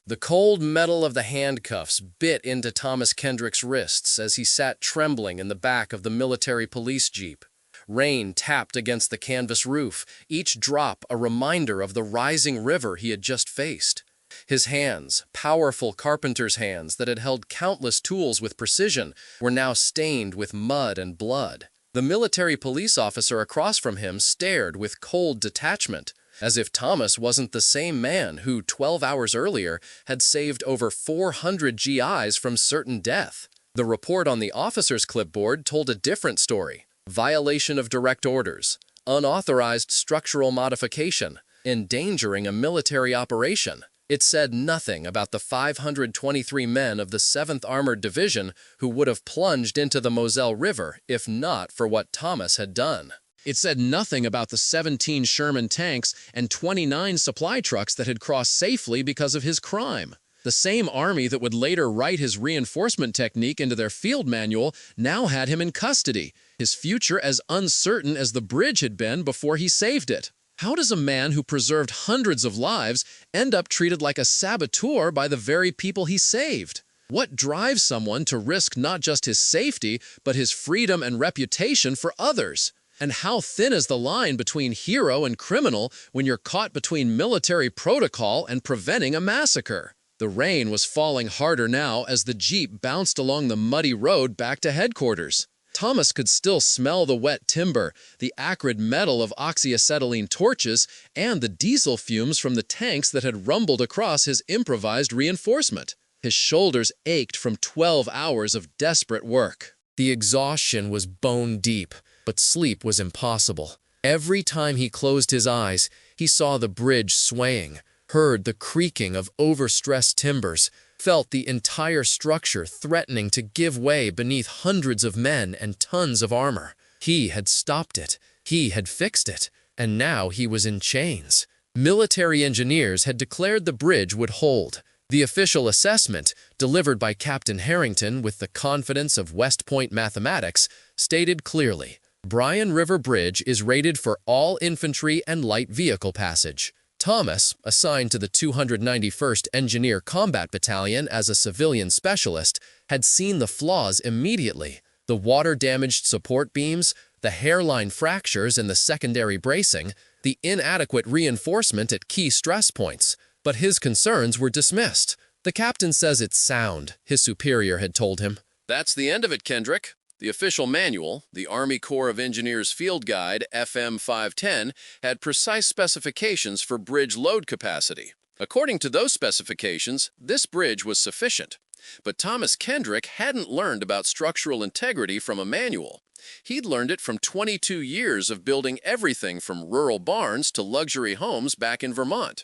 The cold metal of the handcuffs bit into Thomas Kendrick's wrists as he sat trembling in the back of the military police jeep. Rain tapped against the canvas roof, each drop a reminder of the rising river he had just faced. His hands, powerful carpenter's hands that had held countless tools with precision, were now stained with mud and blood. The military police officer across from him stared with cold detachment, as if Thomas wasn't the same man who, 12 hours earlier, had saved over 400 GIs from certain death. The report on the officer's clipboard told a different story. Violation of direct orders, unauthorized structural modification, endangering a military operation. It said nothing about the 523 men of the 7th Armored Division who would have plunged into the Moselle River if not for what Thomas had done. It said nothing about the 17 Sherman tanks and 29 supply trucks that had crossed safely because of his crime. The same army that would later write his reinforcement technique into their field manual now had him in custody, his future as uncertain as the bridge had been before he saved it. How does a man who preserved hundreds of lives end up treated like a saboteur by the very people he saved? What drives someone to risk not just his safety, but his freedom and reputation for others? And how thin is the line between hero and criminal when you're caught between military protocol and preventing a massacre? The rain was falling harder now as the jeep bounced along the muddy road back to headquarters. Thomas could still smell the wet timber, the acrid metal of oxyacetylene torches, and the diesel fumes from the tanks that had rumbled across his improvised reinforcement. His shoulders ached from 12 hours of desperate work. The exhaustion was bone deep, but sleep was impossible. Every time he closed his eyes, he saw the bridge swaying, heard the creaking of overstressed timbers, felt the entire structure threatening to give way beneath hundreds of men and tons of armor. He had stopped it. He had fixed it. And now he was in chains. Military engineers had declared the bridge would hold. The official assessment, delivered by Captain Harrington with the confidence of West Point mathematics, stated clearly, Bryan River Bridge is rated for all infantry and light vehicle passage. Thomas, assigned to the 291st Engineer Combat Battalion as a civilian specialist, had seen the flaws immediately. The water-damaged support beams, the hairline fractures in the secondary bracing, the inadequate reinforcement at key stress points. But his concerns were dismissed. The captain says it's sound, his superior had told him. That's the end of it, Kendrick. The official manual, the Army Corps of Engineers Field Guide FM 510, had precise specifications for bridge load capacity. According to those specifications, this bridge was sufficient. But Thomas Kendrick hadn't learned about structural integrity from a manual. He'd learned it from 22 years of building everything from rural barns to luxury homes back in Vermont.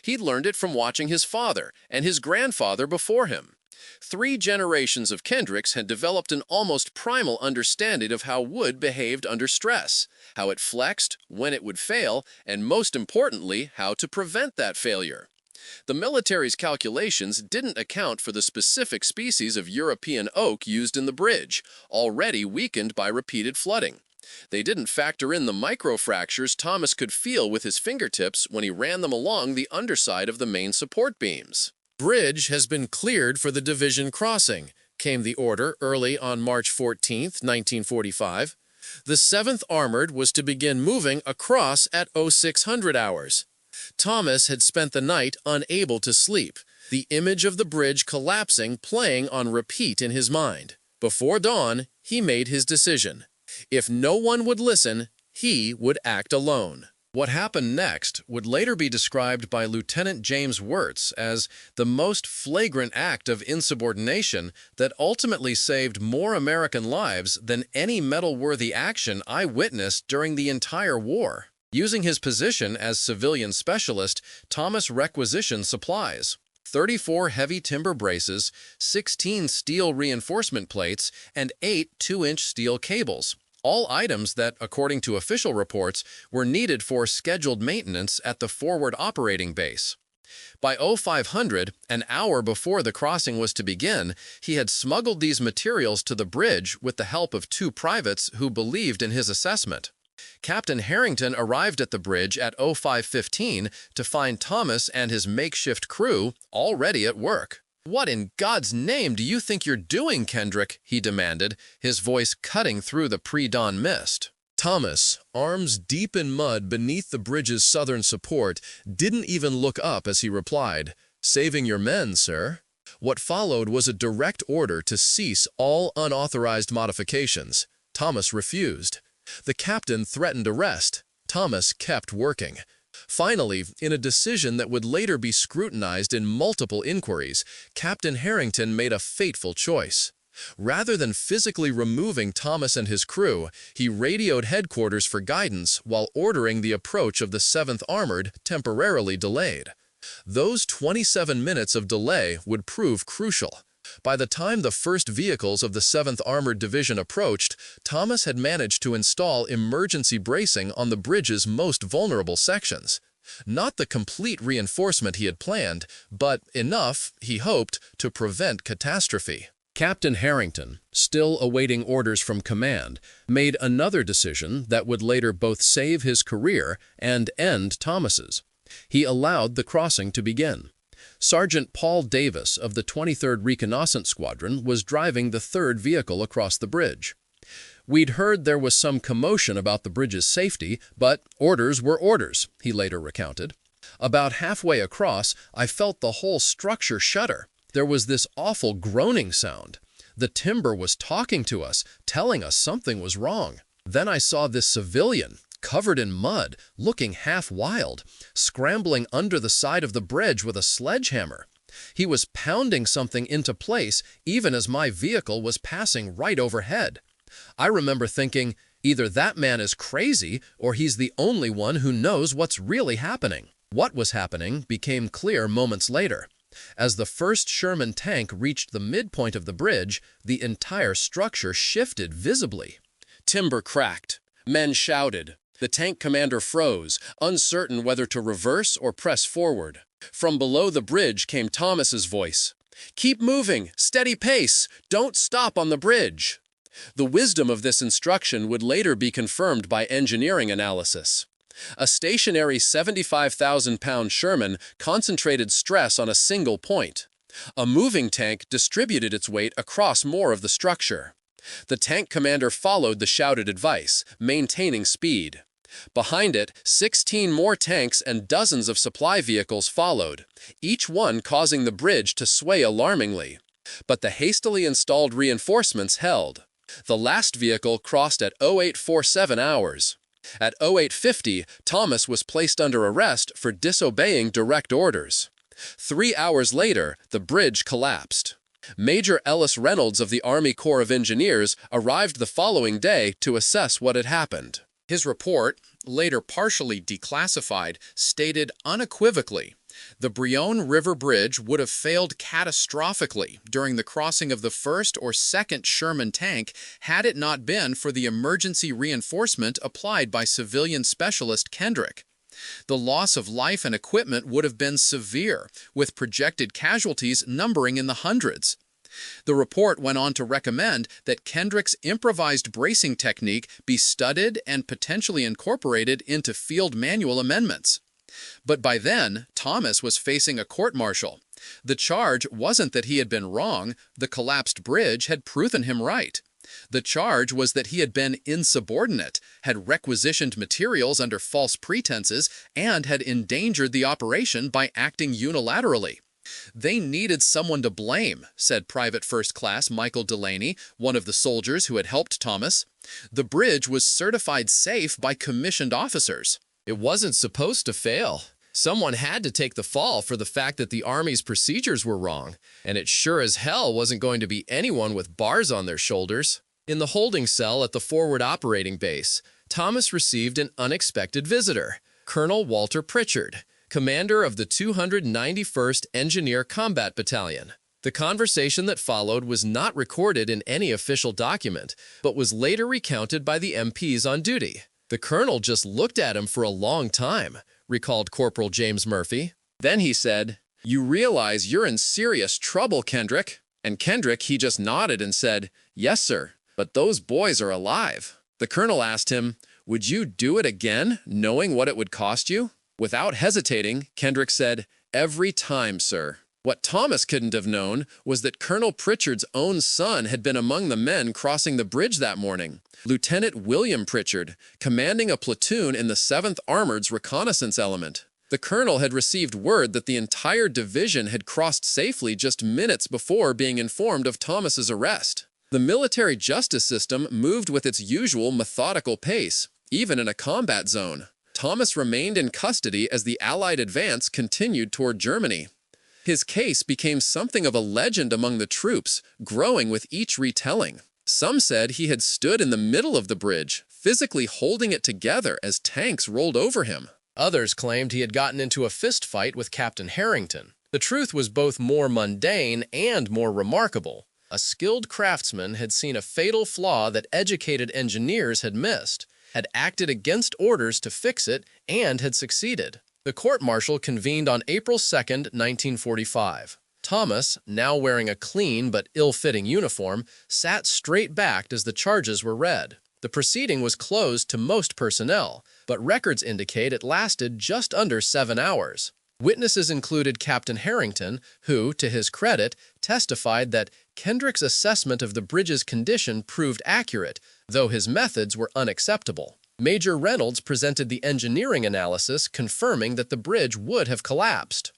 He'd learned it from watching his father and his grandfather before him. 3 generations of Kendricks had developed an almost primal understanding of how wood behaved under stress, how it flexed, when it would fail, and most importantly, how to prevent that failure. The military's calculations didn't account for the specific species of European oak used in the bridge, already weakened by repeated flooding. They didn't factor in the microfractures Thomas could feel with his fingertips when he ran them along the underside of the main support beams. Bridge has been cleared for the division crossing, came the order early on March 14, 1945. The 7th Armored was to begin moving across at 0600 hours. Thomas had spent the night unable to sleep, the image of the bridge collapsing playing on repeat in his mind. Before dawn, he made his decision. If no one would listen, he would act alone. What happened next would later be described by Lieutenant James Wirtz as the most flagrant act of insubordination that ultimately saved more American lives than any medal-worthy action I witnessed during the entire war. Using his position as civilian specialist, Thomas requisitioned supplies. 34 heavy timber braces, 16 steel reinforcement plates, and 8 2-inch steel cables. All items that, according to official reports, were needed for scheduled maintenance at the forward operating base. By 0500, an hour before the crossing was to begin, he had smuggled these materials to the bridge with the help of 2 privates who believed in his assessment. Captain Harrington arrived at the bridge at 05:15 to find Thomas and his makeshift crew already at work. "What in God's name do you think you're doing, Kendrick?" he demanded, his voice cutting through the pre-dawn mist. Thomas, arms deep in mud beneath the bridge's southern support, didn't even look up as he replied, "Saving your men, sir." What followed was a direct order to cease all unauthorized modifications. Thomas refused. The captain threatened arrest. Thomas kept working. Finally, in a decision that would later be scrutinized in multiple inquiries, Captain Harrington made a fateful choice. Rather than physically removing Thomas and his crew, he radioed headquarters for guidance while ordering the approach of the 7th Armored temporarily delayed. Those 27 minutes of delay would prove crucial. By the time the first vehicles of the 7th Armored Division approached, Thomas had managed to install emergency bracing on the bridge's most vulnerable sections. Not the complete reinforcement he had planned, but enough, he hoped, to prevent catastrophe. Captain Harrington, still awaiting orders from command, made another decision that would later both save his career and end Thomas's. He allowed the crossing to begin. Sergeant Paul Davis of the 23rd Reconnaissance Squadron was driving the 3rd vehicle across the bridge. "We'd heard there was some commotion about the bridge's safety, but orders were orders," he later recounted. "About halfway across, I felt the whole structure shudder. There was this awful groaning sound. The timber was talking to us, telling us something was wrong. Then I saw this civilian, covered in mud, looking half wild, scrambling under the side of the bridge with a sledgehammer. He was pounding something into place even as my vehicle was passing right overhead. I remember thinking, either that man is crazy or he's the only one who knows what's really happening." What was happening became clear moments later. As the first Sherman tank reached the midpoint of the bridge, the entire structure shifted visibly. Timber cracked. Men shouted. The tank commander froze, uncertain whether to reverse or press forward. From below the bridge came Thomas's voice. "Keep moving, steady pace, don't stop on the bridge." The wisdom of this instruction would later be confirmed by engineering analysis. A stationary 75,000-pound Sherman concentrated stress on a single point. A moving tank distributed its weight across more of the structure. The tank commander followed the shouted advice, maintaining speed. Behind it, 16 more tanks and dozens of supply vehicles followed, each one causing the bridge to sway alarmingly. But the hastily installed reinforcements held. The last vehicle crossed at 0847 hours. At 0850, Thomas was placed under arrest for disobeying direct orders. 3 hours later, the bridge collapsed. Major Ellis Reynolds of the Army Corps of Engineers arrived the following day to assess what had happened. His report, later partially declassified, stated unequivocally, "The Brionne River Bridge would have failed catastrophically during the crossing of the 1st or 2nd Sherman tank had it not been for the emergency reinforcement applied by civilian specialist Kendrick. The loss of life and equipment would have been severe, with projected casualties numbering in the hundreds." The report went on to recommend that Kendrick's improvised bracing technique be studied and potentially incorporated into field manual amendments. But by then, Thomas was facing a court-martial. The charge wasn't that he had been wrong, the collapsed bridge had proven him right. The charge was that he had been insubordinate, had requisitioned materials under false pretenses, and had endangered the operation by acting unilaterally. "They needed someone to blame," said Private First Class Michael Delaney, one of the soldiers who had helped Thomas. "The bridge was certified safe by commissioned officers. It wasn't supposed to fail. Someone had to take the fall for the fact that the Army's procedures were wrong, and it sure as hell wasn't going to be anyone with bars on their shoulders." In the holding cell at the forward operating base, Thomas received an unexpected visitor, Colonel Walter Pritchard, commander of the 291st Engineer Combat Battalion. The conversation that followed was not recorded in any official document, but was later recounted by the MPs on duty. "The colonel just looked at him for a long time," recalled Corporal James Murphy. "Then he said, 'You realize you're in serious trouble, Kendrick?' And Kendrick, he just nodded and said, 'Yes, sir, but those boys are alive.' The colonel asked him, "Would you do it again, knowing what it would cost you?" Without hesitating, Kendrick said, "Every time, sir." What Thomas couldn't have known was that Colonel Pritchard's own son had been among the men crossing the bridge that morning. Lieutenant William Pritchard, commanding a platoon in the 7th Armored's reconnaissance element. The colonel had received word that the entire division had crossed safely just minutes before being informed of Thomas's arrest. The military justice system moved with its usual methodical pace, even in a combat zone. Thomas remained in custody as the Allied advance continued toward Germany. His case became something of a legend among the troops, growing with each retelling. Some said he had stood in the middle of the bridge, physically holding it together as tanks rolled over him. Others claimed he had gotten into a fist fight with Captain Harrington. The truth was both more mundane and more remarkable. A skilled craftsman had seen a fatal flaw that educated engineers had missed, had acted against orders to fix it, and had succeeded. The court-martial convened on April 2, 1945. Thomas, now wearing a clean but ill-fitting uniform, sat straight-backed as the charges were read. The proceeding was closed to most personnel, but records indicate it lasted just under 7 hours. Witnesses included Captain Harrington, who, to his credit, testified that Kendrick's assessment of the bridge's condition proved accurate, though his methods were unacceptable. Major Reynolds presented the engineering analysis confirming that the bridge would have collapsed.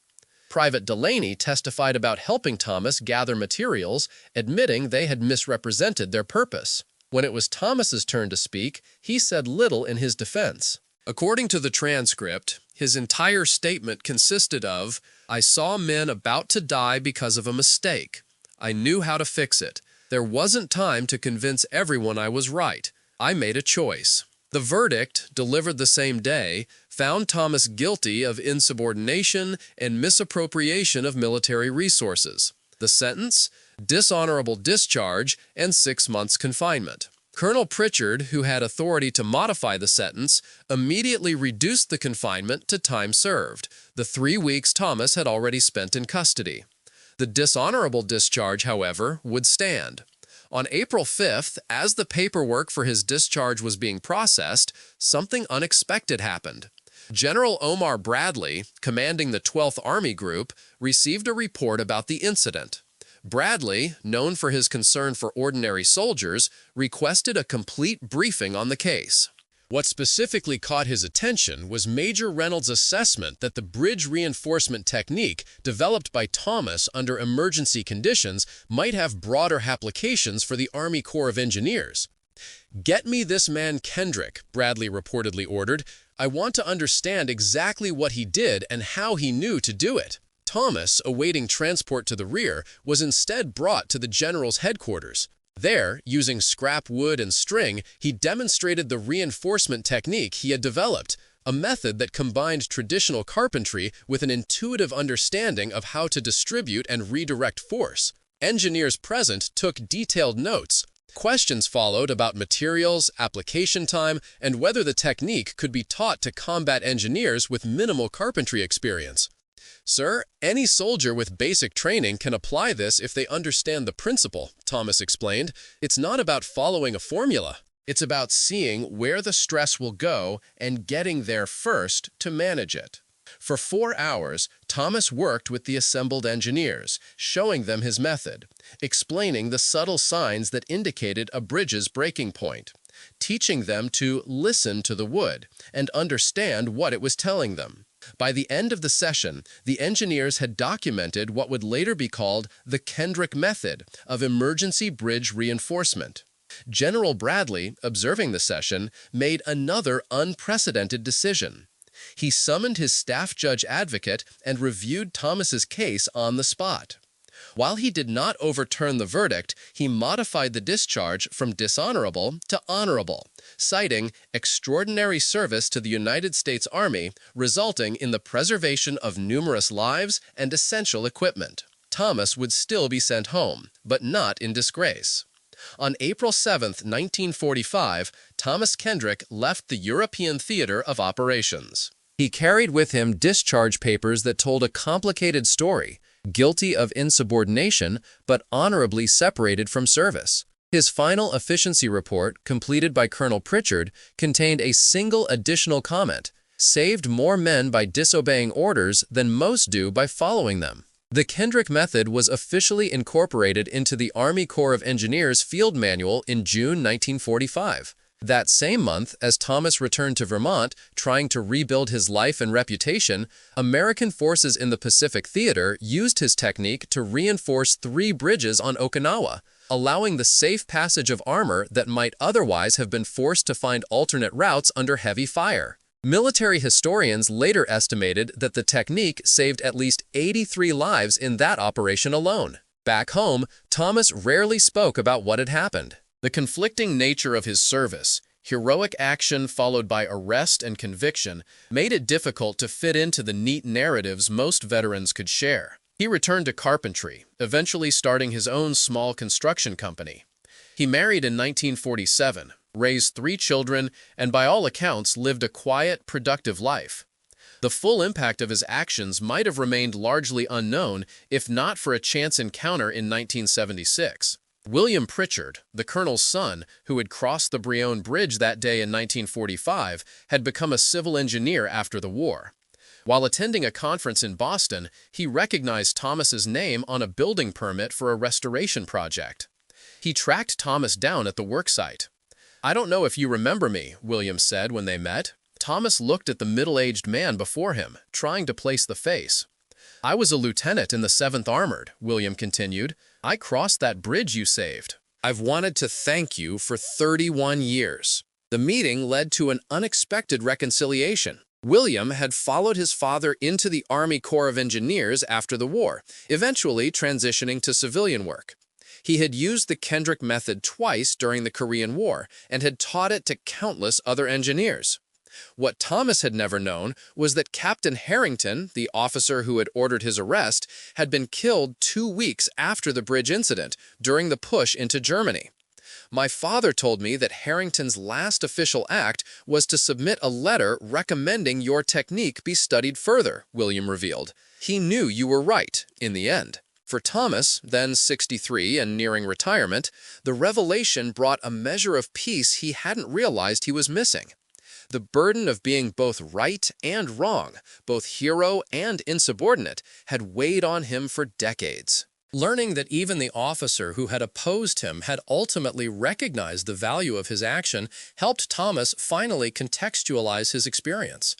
Private Delaney testified about helping Thomas gather materials, admitting they had misrepresented their purpose. When it was Thomas's turn to speak, he said little in his defense. According to the transcript, his entire statement consisted of, "I saw men about to die because of a mistake. I knew how to fix it. There wasn't time to convince everyone I was right. I made a choice." The verdict, delivered the same day, found Thomas guilty of insubordination and misappropriation of military resources. The sentence? Dishonorable discharge and 6 months confinement. Colonel Pritchard, who had authority to modify the sentence, immediately reduced the confinement to time served, the 3 weeks Thomas had already spent in custody. The dishonorable discharge, however, would stand. On April 5th, as the paperwork for his discharge was being processed, something unexpected happened. General Omar Bradley, commanding the 12th Army Group, received a report about the incident. Bradley, known for his concern for ordinary soldiers, requested a complete briefing on the case. What specifically caught his attention was Major Reynolds' assessment that the bridge reinforcement technique developed by Thomas under emergency conditions might have broader applications for the Army Corps of Engineers. "Get me this man Kendrick," Bradley reportedly ordered. "I want to understand exactly what he did and how he knew to do it." Thomas, awaiting transport to the rear, was instead brought to the general's headquarters. There, using scrap wood and string, he demonstrated the reinforcement technique he had developed, a method that combined traditional carpentry with an intuitive understanding of how to distribute and redirect force. Engineers present took detailed notes. Questions followed about materials, application time, and whether the technique could be taught to combat engineers with minimal carpentry experience. "Sir, any soldier with basic training can apply this if they understand the principle," Thomas explained. "It's not about following a formula. It's about seeing where the stress will go and getting there first to manage it." For 4 hours, Thomas worked with the assembled engineers, showing them his method, explaining the subtle signs that indicated a bridge's breaking point, teaching them to listen to the wood and understand what it was telling them. By the end of the session, the engineers had documented what would later be called the Kendrick method of emergency bridge reinforcement. General Bradley, observing the session, made another unprecedented decision. He summoned his staff judge advocate and reviewed Thomas's case on the spot. While he did not overturn the verdict, he modified the discharge from dishonorable to honorable, citing extraordinary service to the United States Army, resulting in the preservation of numerous lives and essential equipment. Thomas would still be sent home, but not in disgrace. On April 7, 1945, Thomas Kendrick left the European theater of operations. He carried with him discharge papers that told a complicated story, guilty of insubordination, but honorably separated from service. His final efficiency report, completed by Colonel Pritchard, contained a single additional comment: saved more men by disobeying orders than most do by following them. The Kendrick method was officially incorporated into the Army Corps of Engineers Field Manual in June 1945. That same month, as Thomas returned to Vermont, trying to rebuild his life and reputation, American forces in the Pacific Theater used his technique to reinforce 3 bridges on Okinawa, allowing the safe passage of armor that might otherwise have been forced to find alternate routes under heavy fire. Military historians later estimated that the technique saved at least 83 lives in that operation alone. Back home, Thomas rarely spoke about what had happened. The conflicting nature of his service, heroic action followed by arrest and conviction, made it difficult to fit into the neat narratives most veterans could share. He returned to carpentry, eventually starting his own small construction company. He married in 1947, raised 3 children, and by all accounts lived a quiet, productive life. The full impact of his actions might have remained largely unknown if not for a chance encounter in 1976. William Pritchard, the colonel's son, who had crossed the Brionne Bridge that day in 1945, had become a civil engineer after the war. While attending a conference in Boston, he recognized Thomas's name on a building permit for a restoration project. He tracked Thomas down at the worksite. "I don't know if you remember me," William said when they met. Thomas looked at the middle-aged man before him, trying to place the face. "I was a lieutenant in the 7th Armored," William continued. "I crossed that bridge you saved. I've wanted to thank you for 31 years. The meeting led to an unexpected reconciliation. William had followed his father into the Army Corps of Engineers after the war, eventually transitioning to civilian work. He had used the Kendrick method twice during the Korean War and had taught it to countless other engineers. What Thomas had never known was that Captain Harrington, the officer who had ordered his arrest, had been killed 2 weeks after the bridge incident during the push into Germany. "My father told me that Harrington's last official act was to submit a letter recommending your technique be studied further," William revealed. "He knew you were right, in the end." For Thomas, then 63 and nearing retirement, the revelation brought a measure of peace he hadn't realized he was missing. The burden of being both right and wrong, both hero and insubordinate, had weighed on him for decades. Learning that even the officer who had opposed him had ultimately recognized the value of his action helped Thomas finally contextualize his experience.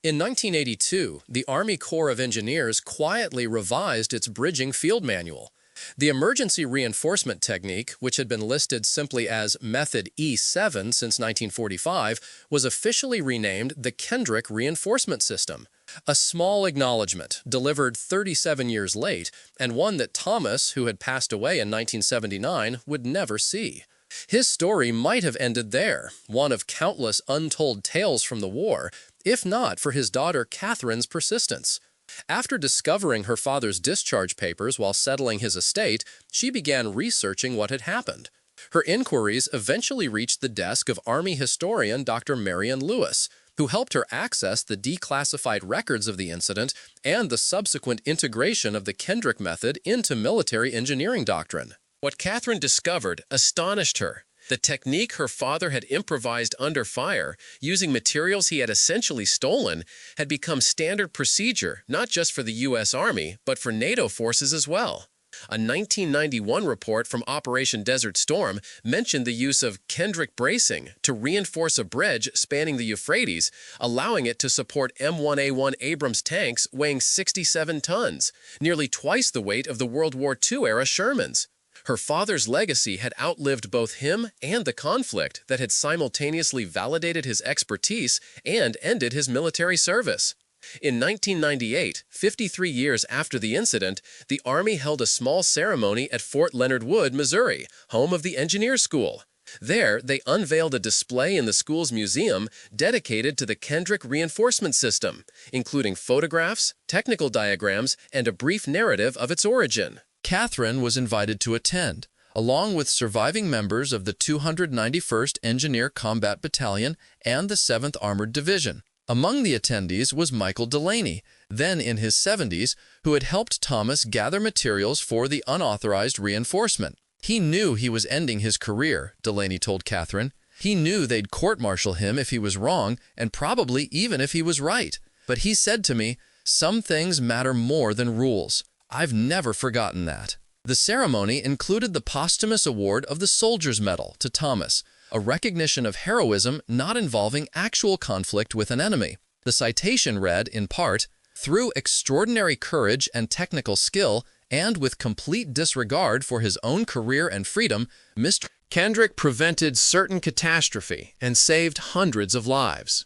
In 1982, the Army Corps of Engineers quietly revised its bridging field manual. The emergency reinforcement technique, which had been listed simply as Method E7 since 1945, was officially renamed the Kendrick Reinforcement System. A small acknowledgement, delivered 37 years late, and one that Thomas, who had passed away in 1979, would never see. His story might have ended there, one of countless untold tales from the war, if not for his daughter Catherine's persistence. After discovering her father's discharge papers while settling his estate, she began researching what had happened. Her inquiries eventually reached the desk of Army historian Dr. Marion Lewis, who helped her access the declassified records of the incident and the subsequent integration of the Kendrick method into military engineering doctrine. What Catherine discovered astonished her. The technique her father had improvised under fire, using materials he had essentially stolen, had become standard procedure not just for the U.S. Army, but for NATO forces as well. A 1991 report from Operation Desert Storm mentioned the use of Kendrick bracing to reinforce a bridge spanning the Euphrates, allowing it to support M1A1 Abrams tanks weighing 67 tons, nearly twice the weight of the World War II-era Shermans. Her father's legacy had outlived both him and the conflict that had simultaneously validated his expertise and ended his military service. In 1998, 53 years after the incident, the Army held a small ceremony at Fort Leonard Wood, Missouri, home of the Engineer School. There, they unveiled a display in the school's museum dedicated to the Kendrick reinforcement system, including photographs, technical diagrams, and a brief narrative of its origin. Catherine was invited to attend, along with surviving members of the 291st Engineer Combat Battalion and the 7th Armored Division. Among the attendees was Michael Delaney, then in his 70s, who had helped Thomas gather materials for the unauthorized reinforcement. He knew he was ending his career, Delaney told Catherine. He knew they'd court-martial him if he was wrong, and probably even if he was right. But he said to me, "Some things matter more than rules." I've never forgotten that. The ceremony included the posthumous award of the Soldier's Medal to Thomas, a recognition of heroism not involving actual conflict with an enemy. The citation read, in part, "Through extraordinary courage and technical skill, and with complete disregard for his own career and freedom, Mr. Kendrick prevented certain catastrophe and saved hundreds of lives."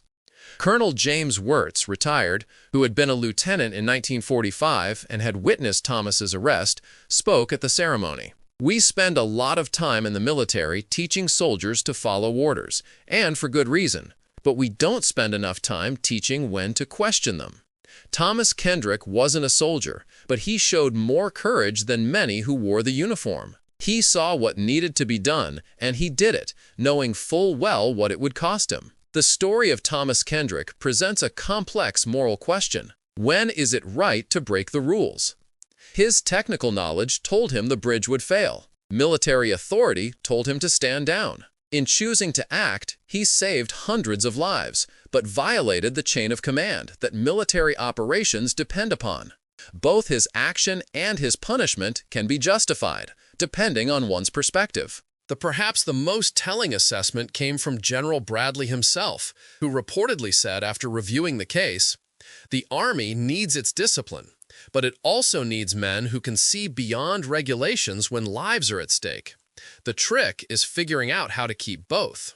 Colonel James Wirtz, retired, who had been a lieutenant in 1945 and had witnessed Thomas's arrest, spoke at the ceremony. "We spend a lot of time in the military teaching soldiers to follow orders, and for good reason, but we don't spend enough time teaching when to question them. Thomas Kendrick wasn't a soldier, but he showed more courage than many who wore the uniform. He saw what needed to be done, and he did it, knowing full well what it would cost him." The story of Thomas Kendrick presents a complex moral question. When is it right to break the rules? His technical knowledge told him the bridge would fail. Military authority told him to stand down. In choosing to act, he saved hundreds of lives, but violated the chain of command that military operations depend upon. Both his action and his punishment can be justified, depending on one's perspective. Perhaps the most telling assessment came from General Bradley himself, who reportedly said after reviewing the case, "The Army needs its discipline, but it also needs men who can see beyond regulations when lives are at stake. The trick is figuring out how to keep both."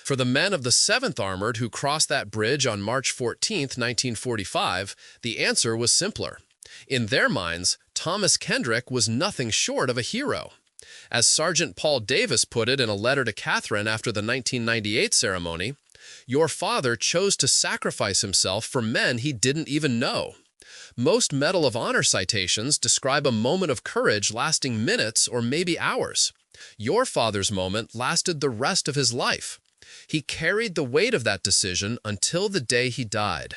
For the men of the 7th Armored who crossed that bridge on March 14, 1945, the answer was simpler. In their minds, Thomas Kendrick was nothing short of a hero. As Sergeant Paul Davis put it in a letter to Catherine after the 1998 ceremony, "Your father chose to sacrifice himself for men he didn't even know." Most Medal of Honor citations describe a moment of courage lasting minutes or maybe hours. Your father's moment lasted the rest of his life. He carried the weight of that decision until the day he died.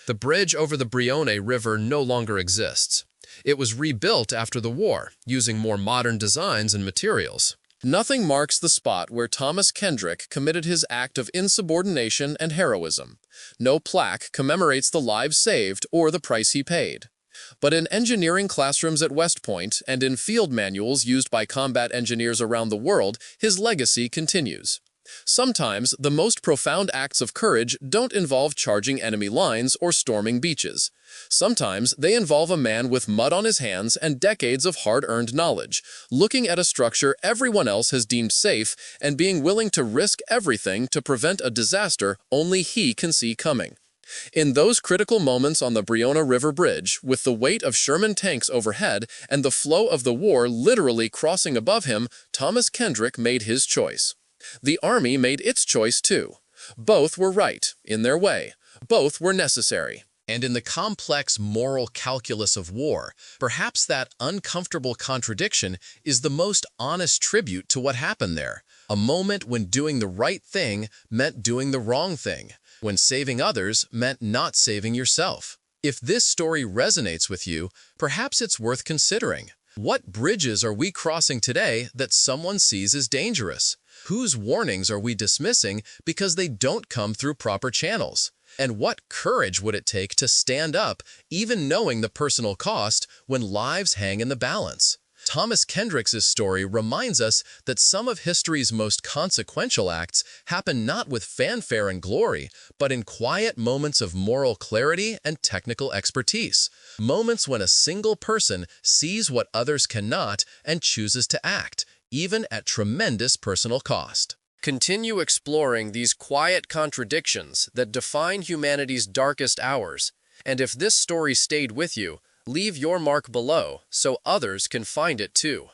The bridge over the Brione River no longer exists. It was rebuilt after the war, using more modern designs and materials. Nothing marks the spot where Thomas Kendrick committed his act of insubordination and heroism. No plaque commemorates the lives saved or the price he paid. But in engineering classrooms at West Point and in field manuals used by combat engineers around the world, his legacy continues. Sometimes, the most profound acts of courage don't involve charging enemy lines or storming beaches. Sometimes, they involve a man with mud on his hands and decades of hard-earned knowledge, looking at a structure everyone else has deemed safe and being willing to risk everything to prevent a disaster only he can see coming. In those critical moments on the Brione River Bridge, with the weight of Sherman tanks overhead and the flow of the war literally crossing above him, Thomas Kendrick made his choice. The Army made its choice too. Both were right, in their way. Both were necessary. And in the complex moral calculus of war, perhaps that uncomfortable contradiction is the most honest tribute to what happened there. A moment when doing the right thing meant doing the wrong thing, when saving others meant not saving yourself. If this story resonates with you, perhaps it's worth considering. What bridges are we crossing today that someone sees as dangerous? Whose warnings are we dismissing because they don't come through proper channels? And what courage would it take to stand up, even knowing the personal cost, when lives hang in the balance? Thomas Kendrick's story reminds us that some of history's most consequential acts happen not with fanfare and glory, but in quiet moments of moral clarity and technical expertise. Moments when a single person sees what others cannot and chooses to act, even at tremendous personal cost. Continue exploring these quiet contradictions that define humanity's darkest hours, and if this story stayed with you, leave your mark below so others can find it too.